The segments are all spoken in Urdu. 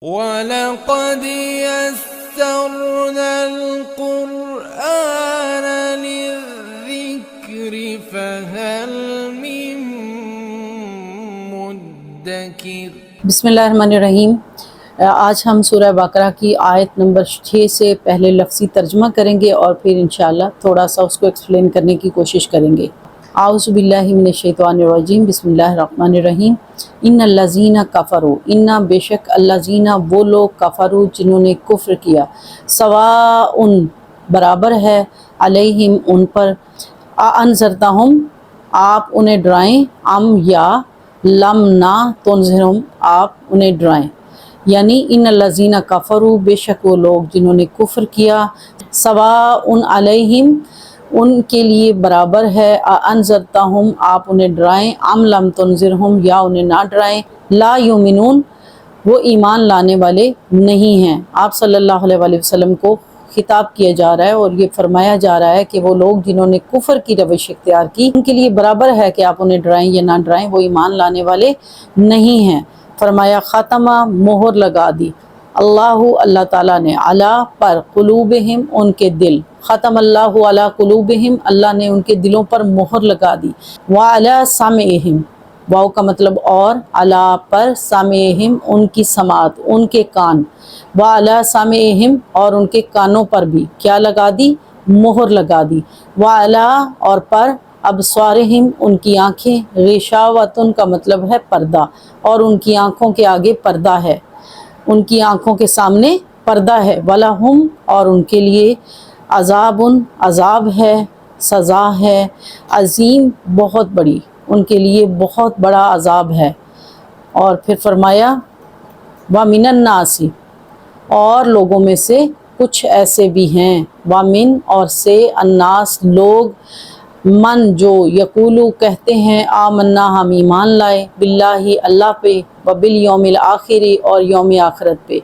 وَلَقَدْ يَسَّرْنَا الْقُرْآنَ لِلذِّكْرِ فَهَلْ مِن مُّدَّكِرٍ۔ بسم اللہ الرحمن الرحیم۔ آج ہم سورہ بقرہ کی آیت نمبر 6 سے پہلے لفظی ترجمہ کریں گے اور پھر انشاءاللہ تھوڑا سا اس کو ایکسپلین کرنے کی کوشش کریں گے۔ اعوذ باللہ من الشیطان الرجیم، بسم اللہ الرحمن الرحیم۔ ان الذین کفروا، ان بے شک الذین وہ لوگ کفروا جنہوں نے کفر کیا، سواء برابر ہے، علیہم ان پر، انذرتہم آپ انہیں ڈرائیں، ام یا لم نہ تنذرہم آپ انہیں ڈرائیں، یعنی ان الذین کفروا بے شک وہ لوگ جنہوں نے کفر کیا، سواء علیہم ان کے لیے برابر ہے، انذرتہم آپ انہیں ڈرائیں، ام لم تنذرہم یا انہیں نہ ڈرائیں، لا یؤمنون وہ ایمان لانے والے نہیں ہیں۔ آپ صلی اللہ علیہ وآلہ وسلم کو خطاب کیا جا رہا ہے اور یہ فرمایا جا رہا ہے کہ وہ لوگ جنہوں نے کفر کی روش اختیار کی ان کے لیے برابر ہے کہ آپ انہیں ڈرائیں یا نہ ڈرائیں، وہ ایمان لانے والے نہیں ہیں۔ فرمایا ختمہ مہر لگا دی، اللہ تعالیٰ نے، علی پر، قلوبہم ان کے دل، ختم اللہ علی قلوبہم اللہ نے ان کے دلوں پر مہر لگا دی، وعلی سمعہم واو کا مطلب اور، علی پر، سمعہم ان کی سماعت ان کے کان، وعلی سمعہم اور ان کے کانوں پر بھی کیا لگا دی، مہر لگا دی، وعلی اور پر، ابصارہم ان کی آنکھیں، غشاوۃ کا مطلب ہے پردہ، اور ان کی آنکھوں کے آگے پردہ ہے، ان کی آنکھوں کے سامنے پردہ ہے، وَلَهُمْ اور ان کے لیے عذاب عذاب ہے، سزا ہے، عظیم بہت بڑی، ان کے لیے بہت بڑا عذاب ہے۔ اور پھر فرمایا وَمِنَ النَّاسِ اور لوگوں میں سے کچھ ایسے بھی ہیں، وَمِن اور سے، الناس لوگ، من جو، یقولو کہتے ہیں، آمنا ہم ایمان لائے، باللہ اللہ پہ، وبالیوم الآخر اور یوم آخرت پہ۔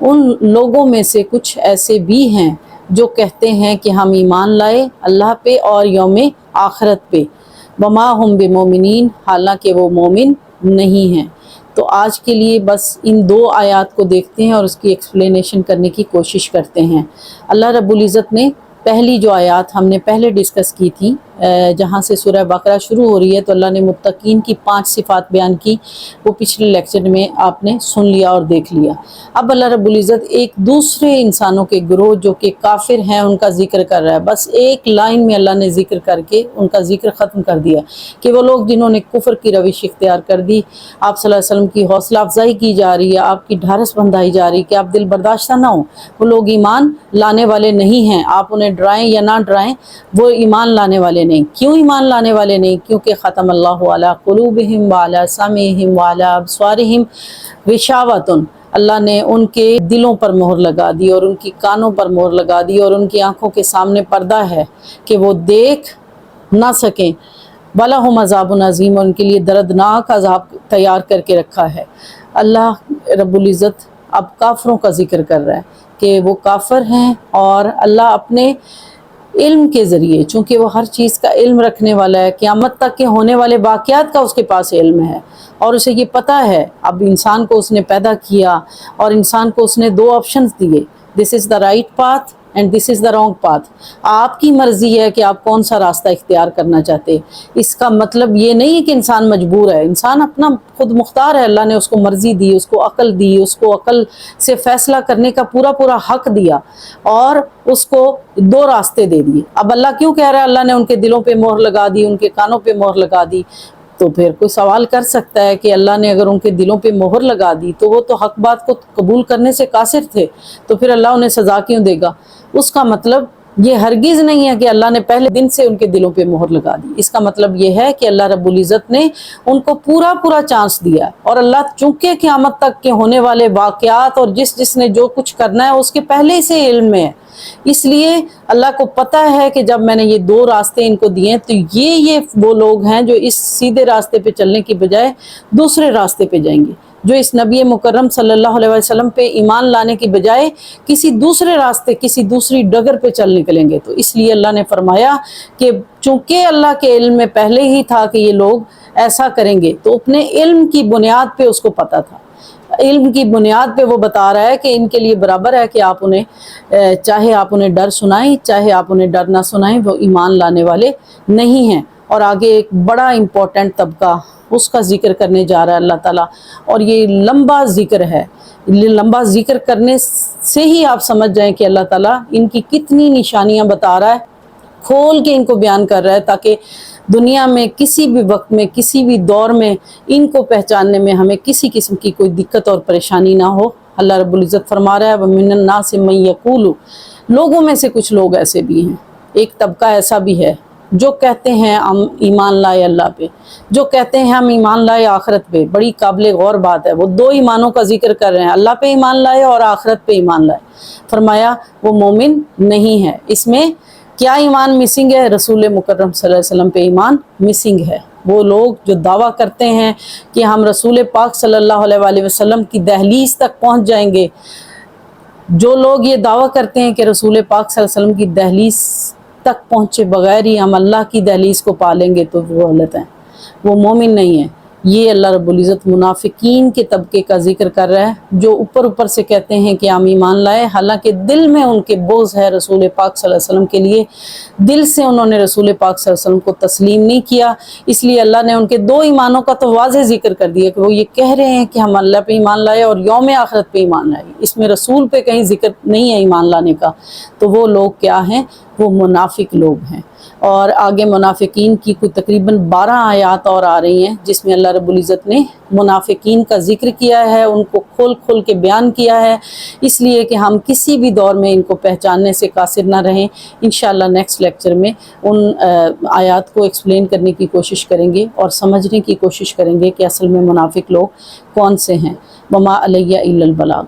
ان لوگوں میں سے کچھ ایسے بھی ہیں جو کہتے ہیں کہ ہم ایمان لائے اللہ پہ اور یوم آخرت پہ، وما ہم بمومنین حالانکہ وہ مومن نہیں ہیں۔ تو آج کے لیے بس ان دو آیات کو دیکھتے ہیں اور اس کی ایکسپلینیشن کرنے کی کوشش کرتے ہیں۔ اللہ رب العزت نے پہلی جو آیات ہم نے پہلے ڈسکس کی تھی، جہاں سے سورہ بقرہ شروع ہو رہی ہے، تو اللہ نے متقین کی 5 صفات بیان کی، وہ پچھلے لیکچر میں آپ نے سن لیا اور دیکھ لیا۔ اب اللہ رب العزت ایک دوسرے انسانوں کے گروہ جو کہ کافر ہیں ان کا ذکر کر رہا ہے، بس ایک لائن میں اللہ نے ذکر کر کے ان کا ذکر ختم کر دیا کہ وہ لوگ جنہوں نے کفر کی روش اختیار کر دی، آپ صلی اللہ علیہ وسلم کی حوصلہ افزائی کی جا رہی ہے، آپ کی ڈھارس بندھائی جا رہی ہے کہ آپ دل برداشتہ نہ ہوں، وہ لوگ ایمان لانے والے نہیں ہیں، آپ انہیں ڈرائیں یا نہ ڈرائیں وہ ایمان لانے والے نہیں۔ کیوں ایمان لانے والے نہیں؟ کیونکہ ختم اللہ علی قلوبہم وعلی سمعہم وعلی ابصارہم غشاوۃ اللہ نے ان کے دلوں پر مہر لگا دی اور ان کی کانوں پر مہر لگا دی اور ان کی آنکھوں کے سامنے پردہ ہے کہ وہ دیکھ نہ سکیں، وَلَهُمْ عَذَابٌ عَظِيمٌ اور ان کے لیے دردناک عذاب تیار کر کے رکھا ہے۔ اللہ رب العزت اب کافروں کا ذکر کر رہا ہے کہ وہ کافر ہیں اور اللہ اپنے علم کے ذریعے، چونکہ وہ ہر چیز کا علم رکھنے والا ہے، قیامت تک کے ہونے والے واقعات کا اس کے پاس علم ہے اور اسے یہ پتہ ہے۔ اب انسان کو اس نے پیدا کیا اور انسان کو اس نے 2 آپشنز دیے، this is the right path and this is the wrong path. آپ کی مرضی ہے کہ آپ کون سا راستہ اختیار کرنا چاہتے۔ اس کا مطلب یہ نہیں ہے کہ انسان مجبور ہے، انسان اپنا خود مختار ہے، اللہ نے اس کو مرضی دی، اس کو عقل دی، اس کو عقل سے فیصلہ کرنے کا پورا حق دیا اور اس کو 2 راستے دے دیے۔ اب اللہ کیوں کہہ رہا ہے اللہ نے ان کے دلوں پہ مہر لگا دی، ان کے کانوں پہ مہر لگا دی؟ تو پھر کوئی سوال کر سکتا ہے کہ اللہ نے اگر ان کے دلوں پہ مہر لگا دی تو وہ تو حق بات کو قبول کرنے سے قاصر تھے، تو پھر اللہ انہیں سزا کیوں دے گا؟ اس کا مطلب یہ ہرگز نہیں ہے کہ اللہ نے پہلے دن سے ان کے دلوں پہ مہر لگا دی۔ اس کا مطلب یہ ہے کہ اللہ رب العزت نے ان کو پورا چانس دیا، اور اللہ چونکہ قیامت تک کے ہونے والے واقعات اور جس نے جو کچھ کرنا ہے اس کے پہلے سے علم میں ہے، اس لیے اللہ کو پتہ ہے کہ جب میں نے یہ 2 راستے ان کو دیے تو یہ وہ لوگ ہیں جو اس سیدھے راستے پہ چلنے کی بجائے دوسرے راستے پہ جائیں گے، جو اس نبی مکرم صلی اللہ علیہ وسلم پہ ایمان لانے کی بجائے کسی دوسرے راستے، کسی دوسری ڈگر پہ چل نکلیں گے۔ تو اس لیے اللہ نے فرمایا کہ چونکہ اللہ کے علم میں پہلے ہی تھا کہ یہ لوگ ایسا کریں گے، تو اپنے علم کی بنیاد پہ اس کو پتہ تھا۔ علم کی بنیاد پہ وہ بتا رہا ہے کہ ان کے لیے برابر ہے کہ آپ انہیں چاہے آپ انہیں ڈر سنائیں چاہے آپ انہیں ڈر نہ سنائیں، وہ ایمان لانے والے نہیں ہیں۔ اور آگے ایک بڑا امپورٹنٹ طبقہ اس کا ذکر کرنے جا رہا ہے اللہ تعالیٰ، اور یہ لمبا ذکر ہے۔ لمبا ذکر کرنے سے ہی آپ سمجھ جائیں کہ اللہ تعالیٰ ان کی کتنی نشانیاں بتا رہا ہے، کھول کے ان کو بیان کر رہا ہے، تاکہ دنیا میں کسی بھی وقت میں کسی بھی دور میں ان کو پہچاننے میں ہمیں کسی قسم کی کوئی دقت اور پریشانی نہ ہو۔ اللہ رب العزت فرما رہا ہے وَمِنَ النَّاسِ مَن يَقُولُ، لوگوں میں سے کچھ لوگ ایسے بھی ہیں، ایک طبقہ ایسا بھی ہے جو کہتے ہیں ہم ایمان لائے اللہ پہ، جو کہتے ہیں ہم ایمان لائے آخرت پہ۔ بڑی قابل غور بات ہے، وہ دو ایمانوں کا ذکر کر رہے ہیں، اللہ پہ ایمان لائے اور آخرت پہ ایمان لائے۔ فرمایا وہ مومن نہیں ہے۔ اس میں کیا ایمان مسنگ ہے؟ رسول مکرم صلی اللہ علیہ وسلم پہ ایمان مسنگ ہے۔ وہ لوگ جو دعویٰ کرتے ہیں کہ ہم رسول پاک صلی اللہ علیہ وآلہ وسلم کی دہلیز تک پہنچ جائیں گے، جو لوگ یہ دعویٰ کرتے ہیں کہ رسول پاک صلی اللہ علیہ وسلم کی دہلیز تک پہنچے بغیر ہی ہم اللہ کی دہلیز کو پالیں گے، تو وہ غلط ہیں، وہ مومن نہیں ہیں۔ یہ اللہ رب العزت منافقین کے طبقے کا ذکر کر رہا ہے، جو اوپر اوپر سے کہتے ہیں کہ ہم ایمان لائے، حالانکہ دل میں ان کے بغض ہے رسول پاک صلی اللہ علیہ وسلم کے لیے، دل سے انہوں نے رسول پاک صلی اللہ علیہ وسلم کو تسلیم نہیں کیا۔ اس لیے اللہ نے ان کے دو ایمانوں کا تو واضح ذکر کر دیا کہ وہ یہ کہہ رہے ہیں کہ ہم اللہ پہ ایمان لائے اور یوم آخرت پہ ایمان لائے، اس میں رسول پہ کہیں ذکر نہیں ہے ایمان لانے کا۔ تو وہ لوگ کیا ہیں؟ وہ منافق لوگ ہیں۔ اور آگے منافقین کی کوئی تقریباً 12 آیات اور آ رہی ہیں جس میں اللہ رب العزت نے منافقین کا ذکر کیا ہے، ان کو کھول کھول کے بیان کیا ہے، اس لیے کہ ہم کسی بھی دور میں ان کو پہچاننے سے قاصر نہ رہیں۔ انشاءاللہ نیکسٹ لیکچر میں ان آیات کو ایکسپلین کرنے کی کوشش کریں گے اور سمجھنے کی کوشش کریں گے کہ اصل میں منافق لوگ کون سے ہیں۔ وما علیہ الا البلاغ۔